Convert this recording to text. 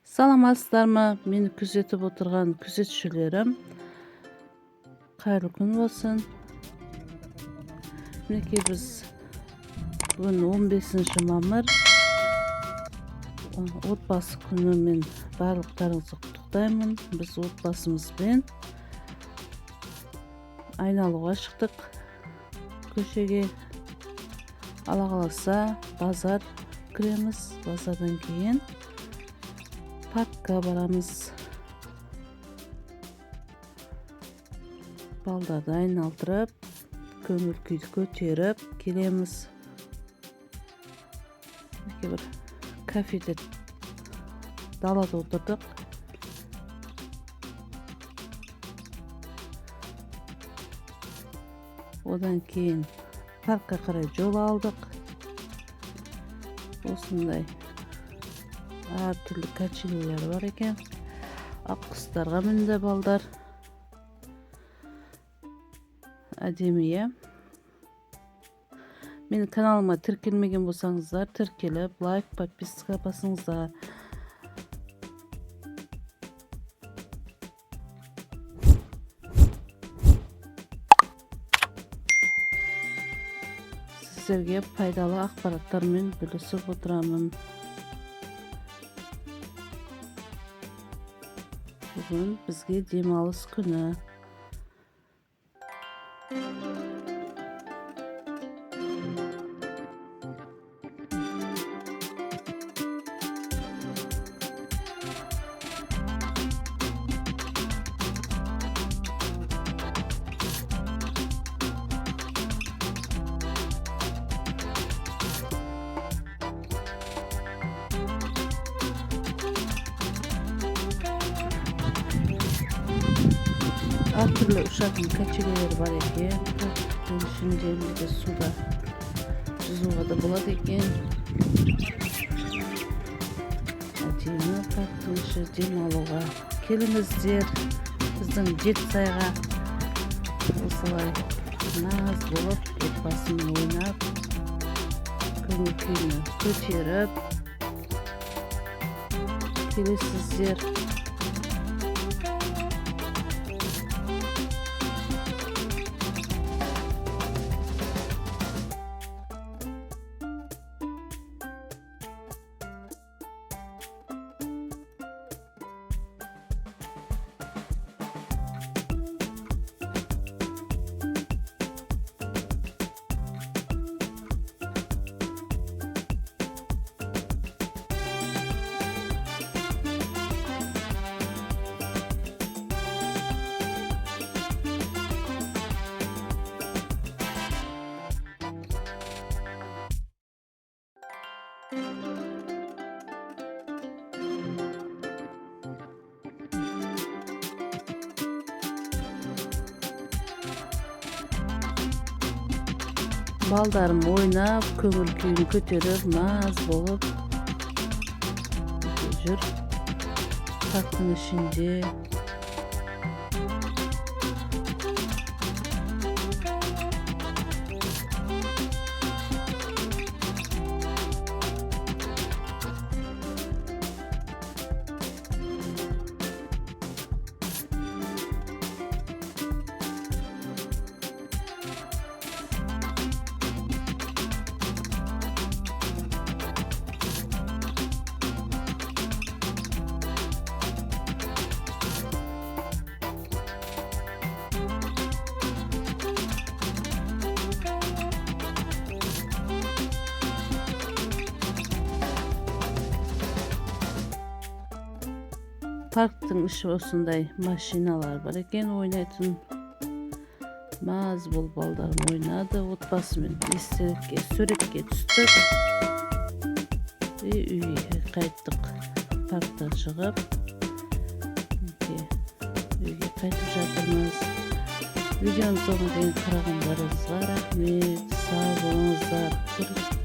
Саламатсыздармы? Мени күзөтүп отурган күзөтчүлөрүм. Кайрылуу күн болсун. Минекей биз бүгүн 15-мамыр отбасы күнү мен барлыктарыңызды куттуктаймын. Биз отбасыбыз менен айналууга чыктык. Көчөгө ала калса базар киремиз. Базардан кийин паркка барамыз. Балдарды айналдырып, көңүл күйдү көтөрүп келемиз. Бир кафеде далада отурдук. Одан кийин паркка карай жол алдык. Осундай ар түрлүү качелелер бар экен. Ак кыздарга минде балдар. Адеми, э? Менин каналыма тиркелмеген болсаңыздар, тиркелип, лайк, подписка басыңыздар. Сиздерге пайдалуу акпараттар менен бөлүшүп отурамын. Бүгүн бизге дем алыс күнү. Ар түрлүү ушактын качелелери бар экен. Ишинде бизде суда жүзүүгө да болот экен. Адеми парктын иши дем алууга келиңиздер. Биздин Жетисайга осулай наз болуп, отбасы менен ойнап, көңүл күйүнү көтөрүп келесиздер. Балдарым ойнап, көңүл күйүн көтөрүп, наз болуп жүр. Парктын ишинде парктын иши осундай машиналар бар экен, ойнайтын. Маз болуп балдарым ойнады, отбасы менен эстеликке, сүрөткө түштүк. Үйгө кайттык. Парктан чыгып, үйгө кайтып жатырмыз. Видеонун соңуна чейин карагандарыңызга рахмет. Сау болуңуздар.